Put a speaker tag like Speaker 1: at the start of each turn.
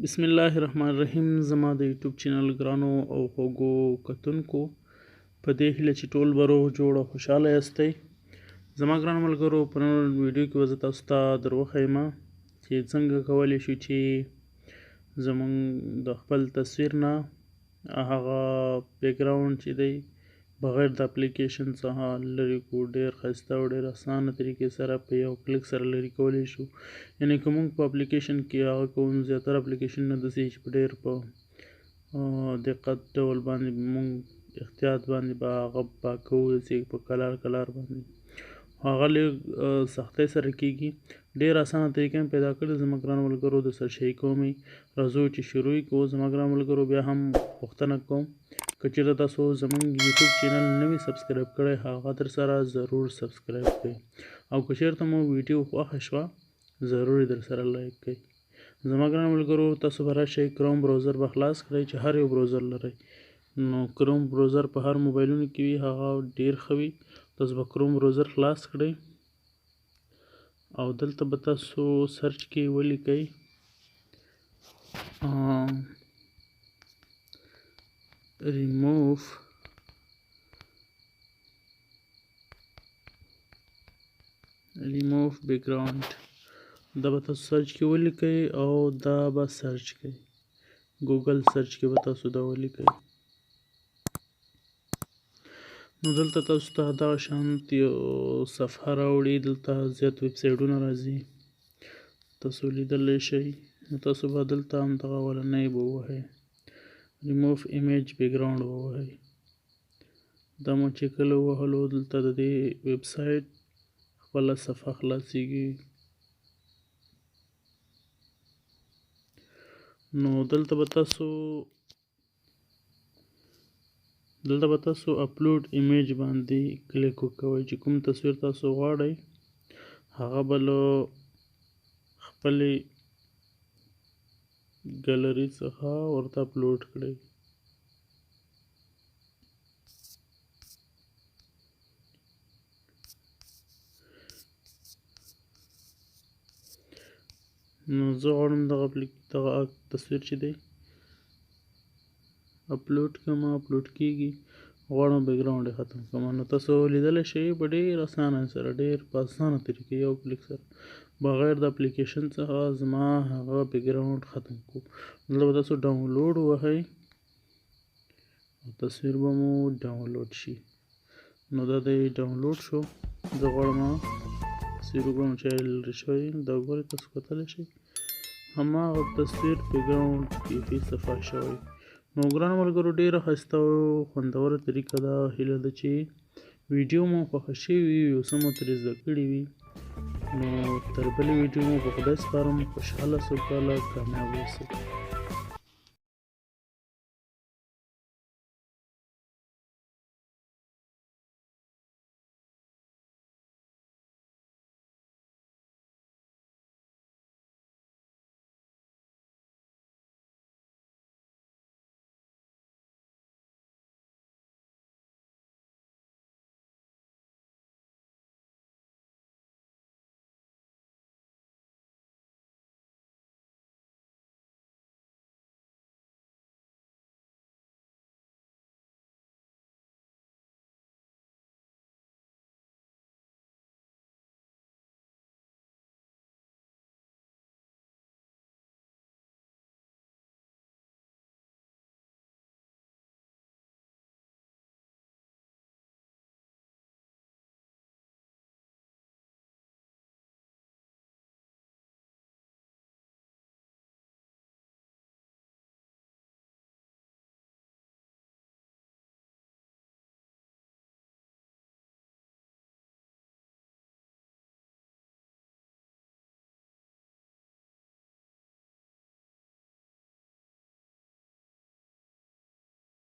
Speaker 1: بسم الله الرحمن الرحیم. زما د یوټیوب چینل ګرانو او خوږو کتونکو په دې هیله چې ټول به روغ جوړ او خوشحاله یاستئ. زما ګرانو ملګرو، په نن ویډیو کې به زه تاسو ته در وښیم چې څنګه کولی شو چې زموږ د خپل تصویر نه هغه بیکګراوند چې دی بغیر د اپلیکیشن څخه لرې کړو. ډېر ښایسته او ډېر اسانه طریقې سره په یو کلیک سره لرې کولی شو. یعنې که موږ په اپلیکیشن کې هغه کوو، زیاتره اپلیکیشنونه داسې چې په ډېر په دقت ډول باندې موږ احتیاط باندې به هغه پاکوو، داسې په کلار باندې هغه لږ سختۍ سره کېږي. ډېر اسانه طریقه مې پیدا کړې زما ګرانو ملګرو. د سرچۍ کومې راځو چې شروع یې کوو. زما ګرانو ملګرو، بیا هم پوښتنه کوم که چېرته تاسو زموږ یوټیوب چینل نه وي سبسکرایب کړی، هغه در سره ضرور سبسکرایب کړئ، او که چېرته مو ویډیو خوښه شوه ضرور یې در سره لایک کړئ. زما ګرانو ملګرو، تاسو به راشئ کروم براوزر به خلاص کړئ چې هر یو براوزر لرئ. نو کروم براوزر په هر موبایلونو کې وي، هغه ډېر ښه وي. تاسو به کروم براوزر خلاص کړئ او دلته به تاسو سرچ کې ولیکئ remove background. دا به تاسو سرچ کې ولیکئ او دا به سرچ کړئ. ګوګل سرچ کې به تاسو دا ولیکئ. نو دلته تاسو ته دغه شانت یو صفحه راوړي. دلته زیات ویب سایټونه راځي، تاسو لیدلی شئ. نو تاسو به دلته هم دغه اولنی به ووهئ، remove image background به ووهئ. دا مو چې کله ووهلو، دلته د دې ویب سایټ خپله صفحه خلاصیږي. نو دلته به تاسو اپلوډ ایمیج باندې کلیک وکوئ. چې کوم تصویر تاسو غواړئ هغه به له خپلې ګالري څخه ورته اپلوډ کړئ. نو زه غواړم دغه تصویر چې دی اپلوډ کړم، اپلوډ کېږي، غواړم بیکګراوند یې ختم کړم. نو تاسو لیدلی شئ په ډېر اسانه سره، ډېر په اسانه طریقې یو کلیک سره بغیر د اپلیکیشن څخه زما هغه بیکګراوند ختم کړو. دلته به تاسو ډاونلوډ ووهئ او تصویر به مو ډاونلوډ شي. نو دا دی ډاونلوډ شو. زه غواړم تصویر وګورم چې لرې شوی. دا وګورئ، تاسو کتلی شئ هماغه تصویر بیکګراوند بیخي صفا شوی. نو ګرانو ملګرو، ډېره ښایسته او خوندوره طریقه ده. هیله ده چې ویډیو مو خوښه شوې وي، یو څه مو ترې زده کړي وي. نو تر بلې ویډیو مو په خدای سپارم. خوشحاله سوکاله کامیاب اوسئ.